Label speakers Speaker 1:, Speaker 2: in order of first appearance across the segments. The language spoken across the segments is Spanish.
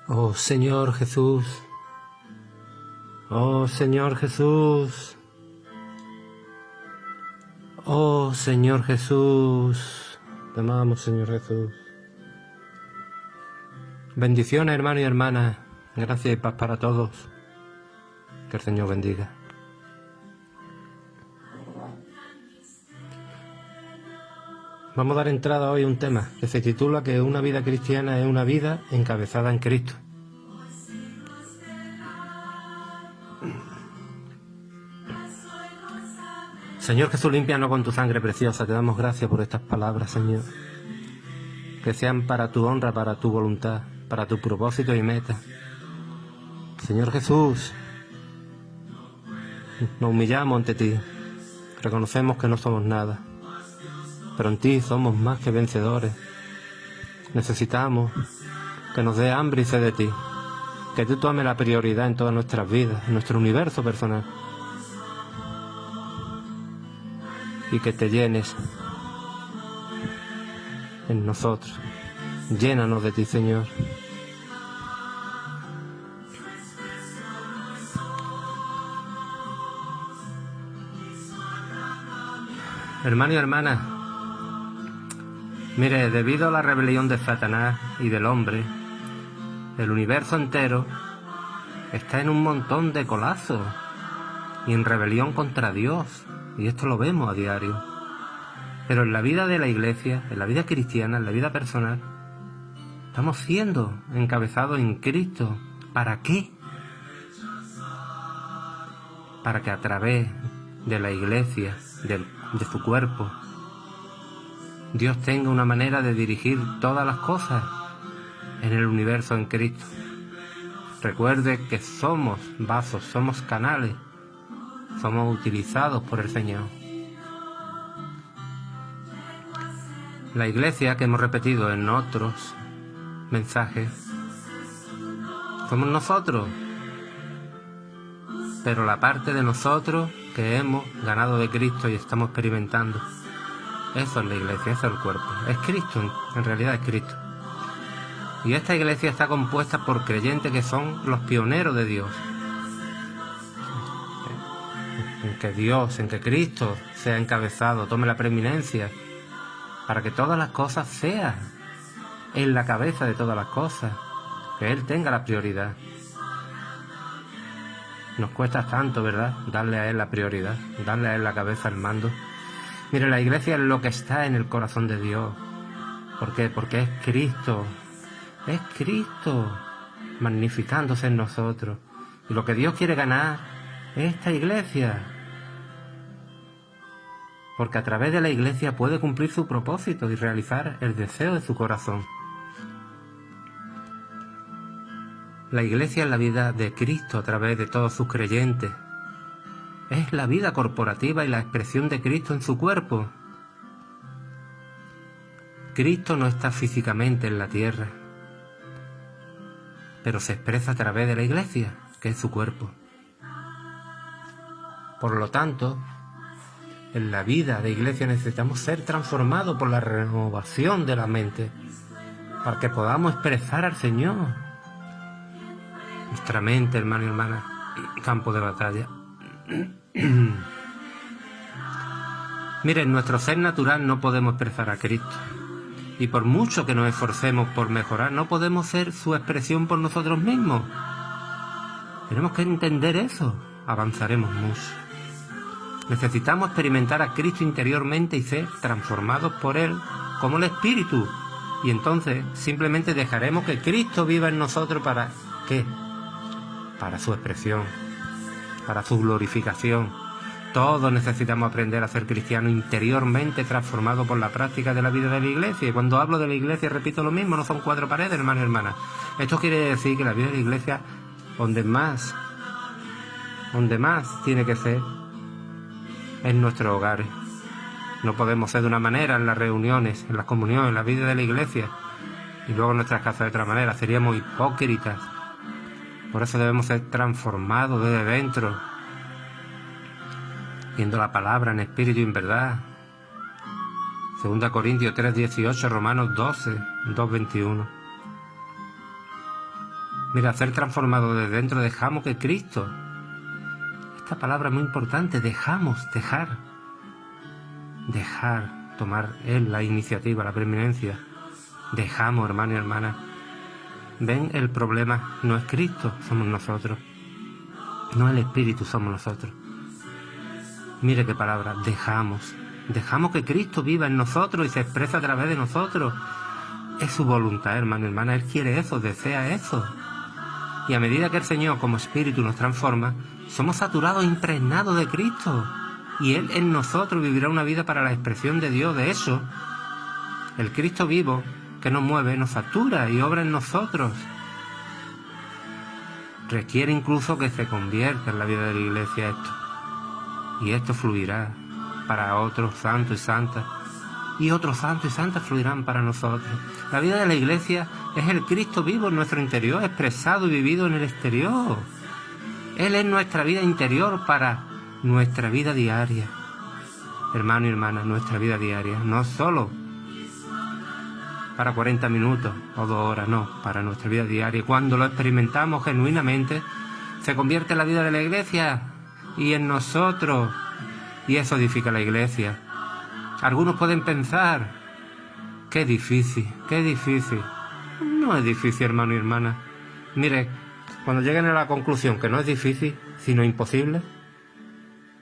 Speaker 1: Oh Señor Jesús, oh Señor Jesús, oh Señor Jesús, te amamos, Señor Jesús. Bendiciones, hermanos y hermanas, gracias y paz para todos. Que el Señor bendiga. Vamos a dar entrada hoy a un tema que se titula que una vida cristiana es una vida encabezada en Cristo. Señor Jesús, límpianos con tu sangre preciosa. Te damos gracias por estas palabras, Señor. Que sean para tu honra, para tu voluntad, para tu propósito y meta. Señor Jesús, nos humillamos ante ti. Reconocemos que no somos nada, pero en ti somos más que vencedores. Necesitamos que nos dé hambre y sed de ti. Que tú tomes la prioridad en todas nuestras vidas, en nuestro universo personal. Y que te llenes en nosotros. Llénanos de ti, Señor. Hermano y hermana, mire, debido a la rebelión de Satanás y del hombre, el universo entero está en un montón de colapsos y en rebelión contra Dios, y esto lo vemos a diario. Pero en la vida de la iglesia, en la vida cristiana, en la vida personal, estamos siendo encabezados en Cristo. ¿Para qué? Para que a través de la iglesia, de su cuerpo, Dios tenga una manera de dirigir todas las cosas en el universo en Cristo. Recuerde que somos vasos, somos canales, somos utilizados por el Señor. La iglesia, que hemos repetido en otros mensajes, somos nosotros, pero la parte de nosotros que hemos ganado de Cristo y estamos experimentando, eso es la iglesia, eso es el cuerpo, es Cristo, en realidad es Cristo. Y esta iglesia está compuesta por creyentes que son los pioneros de Dios, en que Dios, en que Cristo sea encabezado, tome la preeminencia, para que todas las cosas sean en la cabeza de todas las cosas, que Él tenga la prioridad. Nos cuesta tanto, ¿verdad?, darle a Él la prioridad, darle a Él la cabeza, el mando. Mire, la iglesia es lo que está en el corazón de Dios. ¿Por qué? Porque es Cristo magnificándose en nosotros. Y lo que Dios quiere ganar es esta iglesia. Porque a través de la iglesia puede cumplir su propósito y realizar el deseo de su corazón. La iglesia es la vida de Cristo a través de todos sus creyentes. Es la vida corporativa y la expresión de Cristo en su cuerpo. Cristo no está físicamente en la tierra, pero se expresa a través de la iglesia, que es su cuerpo. Por lo tanto, en la vida de iglesia necesitamos ser transformados por la renovación de la mente, para que podamos expresar al Señor. Nuestra mente, hermano y hermana, campo de batalla. Miren, en nuestro ser natural no podemos expresar a Cristo. Y por mucho que nos esforcemos por mejorar, no podemos ser su expresión por nosotros mismos. Tenemos que entender eso. Avanzaremos mucho. Necesitamos experimentar a Cristo interiormente y ser transformados por Él como el Espíritu. Y entonces simplemente dejaremos que Cristo viva en nosotros. ¿Para qué? Para su expresión, para su glorificación. Todos necesitamos aprender a ser cristianos interiormente transformados por la práctica de la vida de la iglesia. Y cuando hablo de la iglesia, repito lo mismo, no son cuatro paredes, hermanos y hermanas. Esto quiere decir que la vida de la iglesia, donde más tiene que ser, en nuestros hogares. No podemos ser de una manera en las reuniones, en las comuniones, en la vida de la iglesia, y luego en nuestras casas de otra manera. Seríamos hipócritas. Por eso debemos ser transformados desde dentro, viendo la palabra en espíritu y en verdad. 2 Corintios 3:18, Romanos 12:2-21. Mira, ser transformado de dentro, dejamos que Cristo, esta palabra es muy importante, dejar, tomar Él la iniciativa, la preeminencia. Dejamos, hermano y hermana. Ven, el problema no es Cristo, somos nosotros. No el Espíritu, somos nosotros. Mire qué palabra, dejamos que Cristo viva en nosotros y se expresa a través de nosotros. Es su voluntad, hermano y hermana, Él quiere eso, desea eso. Y a medida que el Señor como Espíritu nos transforma, somos saturados, impregnados de Cristo. Y Él en nosotros vivirá una vida para la expresión de Dios. De eso, el Cristo vivo que nos mueve, nos satura y obra en nosotros. Requiere incluso que se convierta en la vida de la Iglesia esto. Y esto fluirá para otros santos y santas. Y otros santos y santas fluirán para nosotros. La vida de la Iglesia es el Cristo vivo en nuestro interior, expresado y vivido en el exterior. Él es nuestra vida interior para nuestra vida diaria. Hermano y hermana, nuestra vida diaria, no solo para 40 minutos o 2 horas, no, para nuestra vida diaria. Y cuando lo experimentamos genuinamente, se convierte en la vida de la Iglesia y en nosotros. Y eso edifica la Iglesia. Algunos pueden pensar, qué difícil, qué difícil. No es difícil, hermano y hermana. Mire, cuando lleguen a la conclusión que no es difícil, sino imposible,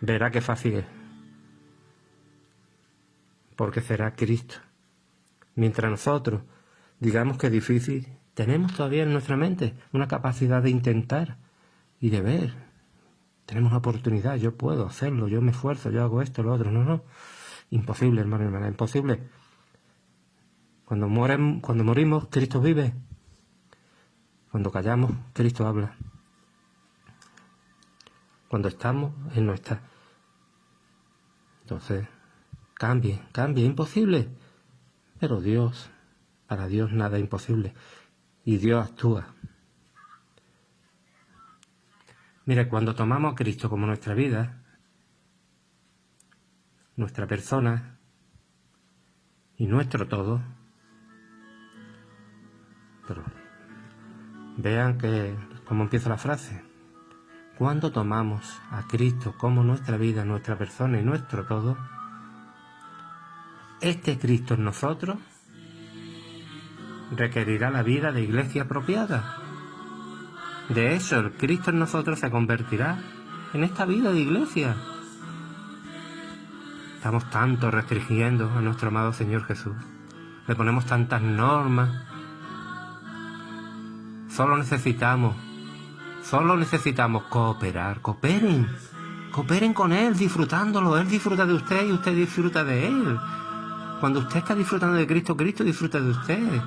Speaker 1: verá qué fácil es. Porque será Cristo. Mientras nosotros digamos que es difícil, tenemos todavía en nuestra mente una capacidad de intentar y de ver. Tenemos una oportunidad, yo puedo hacerlo, yo me esfuerzo, yo hago esto, lo otro. No. Imposible, hermano y hermana, imposible. Cuando morimos, Cristo vive. Cuando callamos, Cristo habla. Cuando estamos, Él no está. Entonces, cambie, imposible. Pero Dios, para Dios nada es imposible. Y Dios actúa. Mire, cuando tomamos a Cristo como nuestra vida, nuestra persona y nuestro todo, pero vean cómo empieza la frase. Cuando tomamos a Cristo como nuestra vida, nuestra persona y nuestro todo, este Cristo en nosotros requerirá la vida de iglesia apropiada. De hecho, el Cristo en nosotros se convertirá en esta vida de iglesia. Estamos tanto restringiendo a nuestro amado Señor Jesús. Le ponemos tantas normas. Solo necesitamos cooperar. Cooperen con Él, disfrutándolo. Él disfruta de usted y usted disfruta de Él. Cuando usted está disfrutando de Cristo, Cristo disfruta de usted.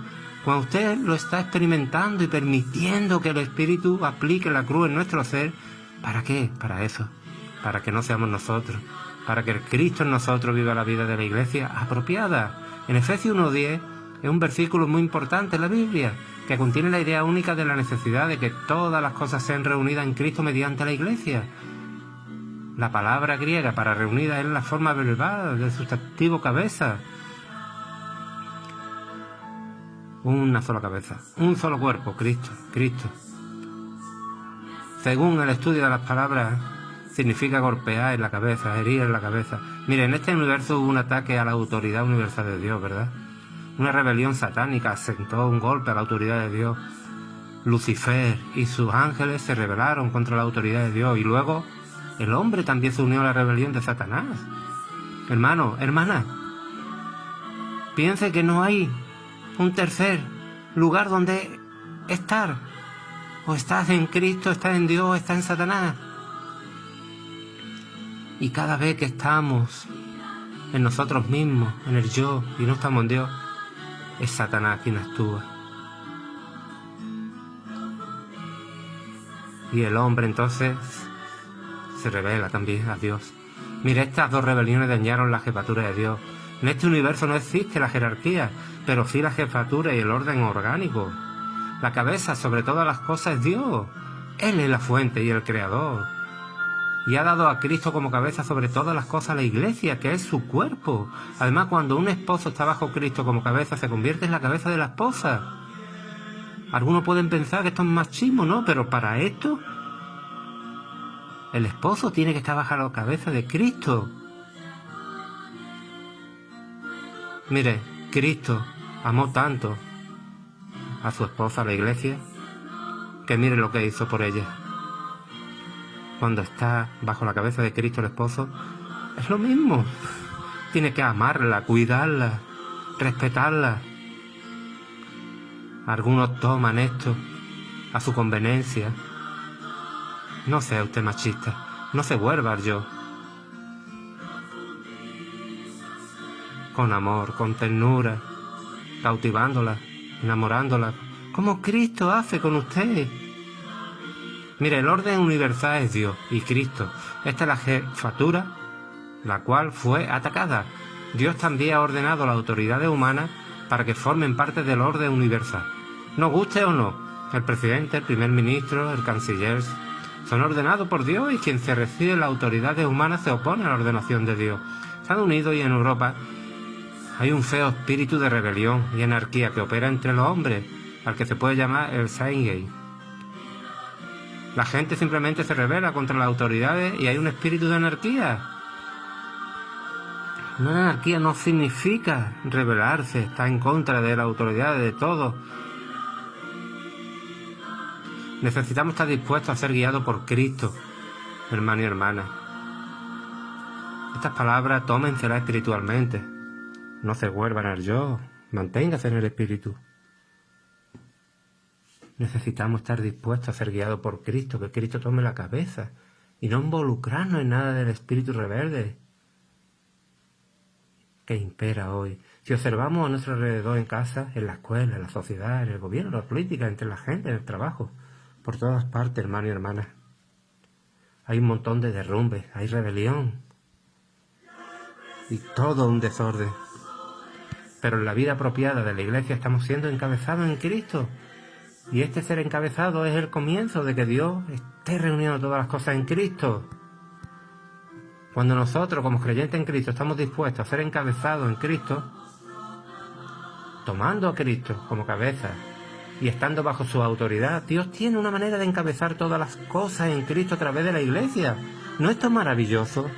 Speaker 1: Cuando usted lo está experimentando y permitiendo que el Espíritu aplique la cruz en nuestro ser, ¿para qué? Para eso. Para que no seamos nosotros. Para que el Cristo en nosotros viva la vida de la Iglesia apropiada. En Efesios 1:10 es un versículo muy importante en la Biblia, que contiene la idea única de la necesidad de que todas las cosas sean reunidas en Cristo mediante la Iglesia. La palabra griega para reunida es la forma verbal del sustantivo cabeza. Una sola cabeza, un solo cuerpo, Cristo. Según el estudio de las palabras, significa golpear en la cabeza, herir en la cabeza. Mire, en este universo hubo un ataque a la autoridad universal de Dios, ¿verdad? Una rebelión satánica asentó un golpe a la autoridad de Dios. Lucifer y sus ángeles se rebelaron contra la autoridad de Dios y luego el hombre también se unió a la rebelión de Satanás. Hermano, hermana, piense que no hay un tercer lugar donde estar. O estás en Cristo, estás en Dios, estás en Satanás. Y cada vez que estamos en nosotros mismos, en el yo, y no estamos en Dios, es Satanás quien actúa. Y el hombre entonces se revela también a Dios. Mira, estas dos rebeliones dañaron la jefatura de Dios. En este universo no existe la jerarquía, pero sí la jefatura y el orden orgánico. La cabeza sobre todas las cosas es Dios. Él es la fuente y el creador. Y ha dado a Cristo como cabeza sobre todas las cosas a la Iglesia, que es su cuerpo. Además, cuando un esposo está bajo Cristo como cabeza, se convierte en la cabeza de la esposa. Algunos pueden pensar que esto es machismo, ¿no? Pero para esto, el esposo tiene que estar bajo la cabeza de Cristo. Mire, Cristo amó tanto a su esposa, a la iglesia, que mire lo que hizo por ella. Cuando está bajo la cabeza de Cristo el esposo, es lo mismo. Tiene que amarla, cuidarla, respetarla. Algunos toman esto a su conveniencia. No sea usted machista, no se vuelva yo. Con amor, con ternura, cautivándola, enamorándola, como Cristo hace con usted. Mire, el orden universal es Dios y Cristo. Esta es la jefatura, la cual fue atacada. Dios también ha ordenado a las autoridades humanas para que formen parte del orden universal. Nos guste o no, el presidente, el primer ministro, el canciller, son ordenados por Dios y quien se reside en las autoridades humanas se opone a la ordenación de Dios. En Estados Unidos y en Europa hay un feo espíritu de rebelión y anarquía que opera entre los hombres, al que se puede llamar el Zeitgeist. La gente simplemente se rebela contra las autoridades y hay un espíritu de anarquía. Una anarquía no significa rebelarse, estar en contra de las autoridades, de todo. Necesitamos estar dispuestos a ser guiados por Cristo, hermano y hermana. Estas palabras tómenselas espiritualmente. No se vuelvan al yo, manténgase en el espíritu. Necesitamos estar dispuestos a ser guiados por Cristo, que Cristo tome la cabeza y no involucrarnos en nada del espíritu rebelde que impera hoy. Si observamos a nuestro alrededor en casa, en la escuela, en la sociedad, en el gobierno, en la política, entre la gente, en el trabajo, por todas partes, hermano y hermana, hay un montón de derrumbes, hay rebelión y todo un desorden. Pero en la vida apropiada de la iglesia estamos siendo encabezados en Cristo. Y este ser encabezado es el comienzo de que Dios esté reuniendo todas las cosas en Cristo. Cuando nosotros, como creyentes en Cristo, estamos dispuestos a ser encabezados en Cristo, tomando a Cristo como cabeza y estando bajo su autoridad, Dios tiene una manera de encabezar todas las cosas en Cristo a través de la iglesia. ¿No es esto maravilloso?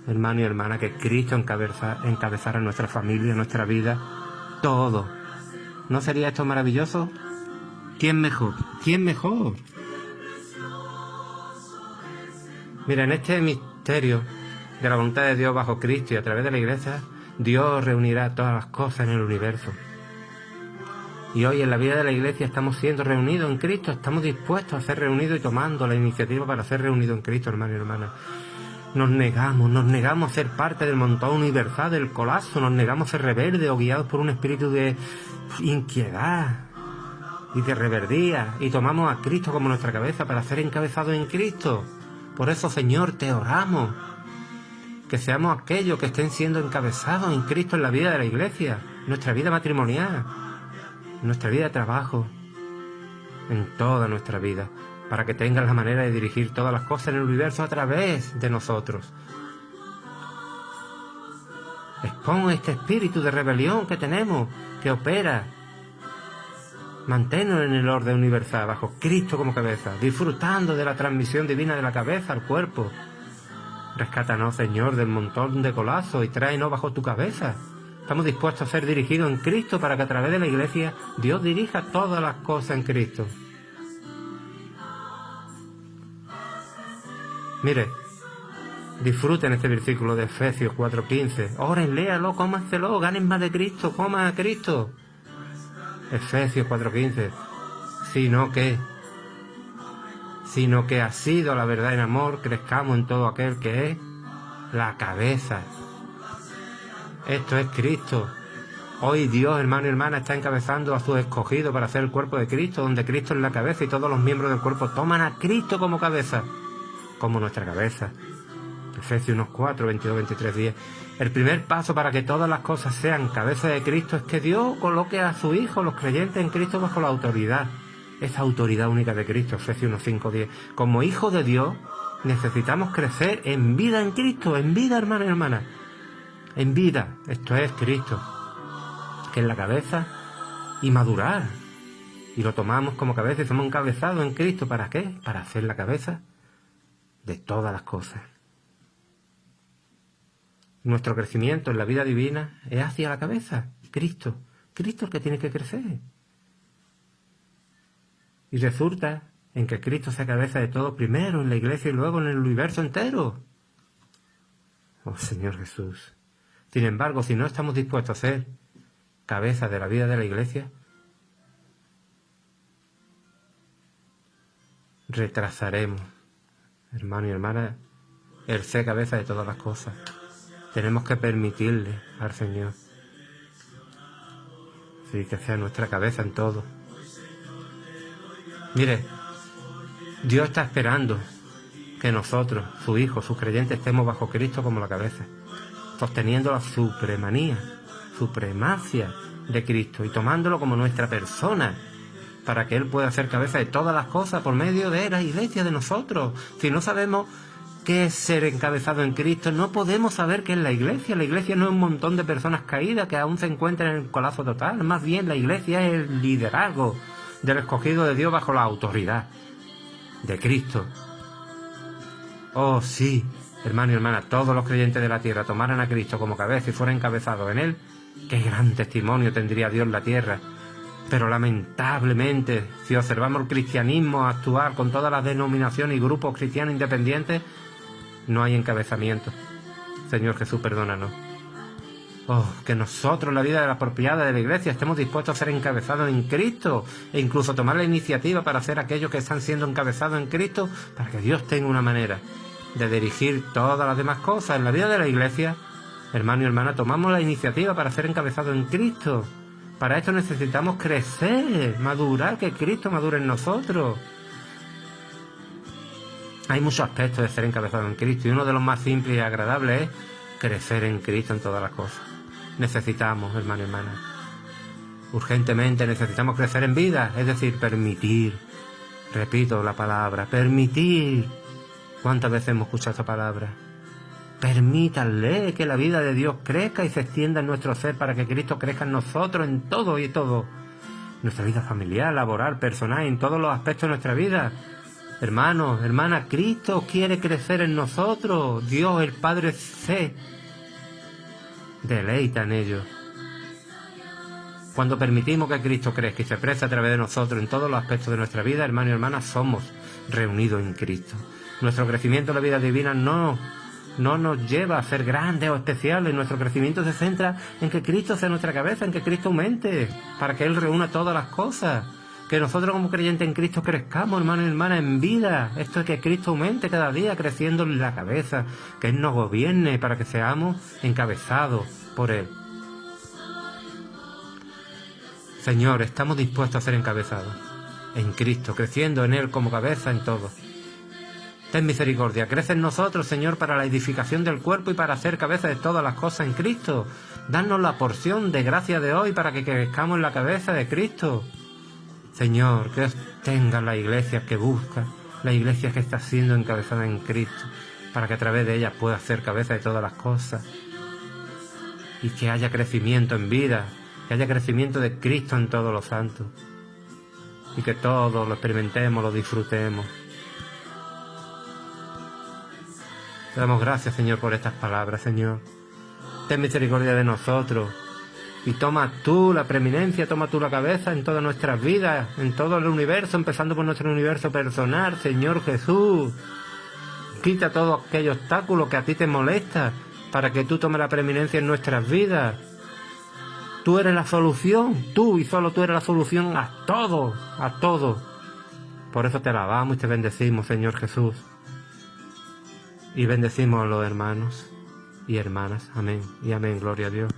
Speaker 1: Hermano y hermana, que Cristo encabezara nuestra familia, nuestra vida, todo. ¿No sería esto maravilloso? ¿Quién mejor? ¿Quién mejor? Mira, en este misterio de la voluntad de Dios bajo Cristo y a través de la iglesia, Dios reunirá todas las cosas en el universo. Y hoy en la vida de la iglesia estamos siendo reunidos en Cristo, estamos dispuestos a ser reunidos y tomando la iniciativa para ser reunidos en Cristo, hermano y hermana. Nos negamos a ser parte del montón universal, del colapso, nos negamos a ser rebeldes o guiados por un espíritu de inquietud y de rebeldía, y tomamos a Cristo como nuestra cabeza para ser encabezados en Cristo. Por eso, Señor, te oramos, que seamos aquellos que estén siendo encabezados en Cristo en la vida de la iglesia, nuestra vida matrimonial, nuestra vida de trabajo, en toda nuestra vida, para que tengan la manera de dirigir todas las cosas en el universo a través de nosotros. Expon este espíritu de rebelión que tenemos, que opera. Manténnos en el orden universal, bajo Cristo como cabeza, disfrutando de la transmisión divina de la cabeza al cuerpo. Rescátanos, Señor, del montón de colapso y tráenos bajo tu cabeza. Estamos dispuestos a ser dirigidos en Cristo para que a través de la iglesia Dios dirija todas las cosas en Cristo. Mire, disfruten este versículo de Efesios 4:15. Oren, léalo, cómanselo, ganen más de Cristo, coman a Cristo. Efesios 4:15. Sino que ha sido la verdad en amor, crezcamos en todo aquel que es la cabeza. Esto es Cristo. Hoy Dios, hermano y hermana, está encabezando a sus escogidos para ser el cuerpo de Cristo, donde Cristo es la cabeza y todos los miembros del cuerpo toman a Cristo como cabeza, como nuestra cabeza. Efesios 4, 22, 23, 10. El primer paso para que todas las cosas sean cabeza de Cristo es que Dios coloque a su Hijo, los creyentes en Cristo, bajo la autoridad. Esa autoridad única de Cristo, Efesios 5, 10. Como hijos de Dios, necesitamos crecer en vida en Cristo, en vida, hermano y hermana. En vida, esto es Cristo. que es la cabeza, y madurar. Y lo tomamos como cabeza y somos encabezados en Cristo. ¿Para qué? Para hacer la cabeza de todas las cosas. Nuestro crecimiento en la vida divina es hacia la cabeza, Cristo. Cristo es el que tiene que crecer. Y resulta en que Cristo sea cabeza de todo, primero en la iglesia y luego en el universo entero. Oh Señor Jesús. Sin embargo, si no estamos dispuestos a ser cabeza de la vida de la iglesia, retrasaremos, hermano y hermana, el ser cabeza de todas las cosas. Tenemos que permitirle al Señor, sí, que sea nuestra cabeza en todo. Mire, Dios está esperando que nosotros, sus hijos, sus creyentes, estemos bajo Cristo como la cabeza, sosteniendo la supremacia de Cristo y tomándolo como nuestra persona, para que Él pueda ser cabeza de todas las cosas por medio de la iglesia, de nosotros. Si no sabemos qué es ser encabezado en Cristo, no podemos saber qué es la iglesia. La iglesia no es un montón de personas caídas que aún se encuentran en el colapso total. Más bien la iglesia es el liderazgo del escogido de Dios bajo la autoridad de Cristo. Oh sí, hermano y hermana, todos los creyentes de la tierra tomaran a Cristo como cabeza y fueran encabezados en Él, qué gran testimonio tendría Dios en la tierra. Pero lamentablemente, si observamos el cristianismo actual con todas las denominaciones y grupos cristianos independientes, no hay encabezamiento. Señor Jesús, perdónanos. Oh, que nosotros, la vida de la propiedad de la iglesia, estemos dispuestos a ser encabezados en Cristo e incluso tomar la iniciativa para ser aquellos que están siendo encabezados en Cristo, para que Dios tenga una manera de dirigir todas las demás cosas en la vida de la iglesia. Hermano y hermana, tomamos la iniciativa para ser encabezados en Cristo. Para esto necesitamos crecer, madurar, que Cristo madure en nosotros. Hay muchos aspectos de ser encabezado en Cristo y uno de los más simples y agradables es crecer en Cristo en todas las cosas. Necesitamos, hermano y hermana, urgentemente necesitamos crecer en vida, es decir, permitir. Repito la palabra, permitir. ¿Cuántas veces hemos escuchado esta palabra? Permítanle que la vida de Dios crezca y se extienda en nuestro ser para que Cristo crezca en nosotros en todo y todo. Nuestra vida familiar, laboral, personal, en todos los aspectos de nuestra vida. Hermanos, hermanas, Cristo quiere crecer en nosotros. Dios, el Padre, se deleita en ello. Cuando permitimos que Cristo crezca y se exprese a través de nosotros en todos los aspectos de nuestra vida, hermanos y hermanas, somos reunidos en Cristo. Nuestro crecimiento en la vida divina no nos lleva a ser grandes o especiales. Nuestro crecimiento se centra en que Cristo sea nuestra cabeza, en que Cristo aumente, para que Él reúna todas las cosas. Que nosotros como creyentes en Cristo crezcamos, hermanos y hermanas, en vida. Esto es que Cristo aumente cada día creciendo en la cabeza, que Él nos gobierne para que seamos encabezados por Él. Señor, estamos dispuestos a ser encabezados en Cristo, creciendo en Él como cabeza en todo. Ten misericordia, crece en nosotros, Señor, para la edificación del cuerpo y para hacer cabeza de todas las cosas en Cristo. Danos la porción de gracia de hoy para que crezcamos en la cabeza de Cristo. Señor, que tenga la iglesia que busca, la iglesia que está siendo encabezada en Cristo, para que a través de ella pueda ser cabeza de todas las cosas. Y que haya crecimiento en vida, que haya crecimiento de Cristo en todos los santos. Y que todos lo experimentemos, lo disfrutemos. Te damos gracias, Señor, por estas palabras, Señor. Ten misericordia de nosotros. Y toma tú la preeminencia, toma tú la cabeza en todas nuestras vidas, en todo el universo, empezando por nuestro universo personal, Señor Jesús. Quita todo aquel obstáculo que a ti te molesta, para que tú tomes la preeminencia en nuestras vidas. Tú eres la solución, tú y solo tú eres la solución a todo, a todo. Por eso te alabamos y te bendecimos, Señor Jesús. Y bendecimos a los hermanos y hermanas. Amén y amén. Gloria a Dios.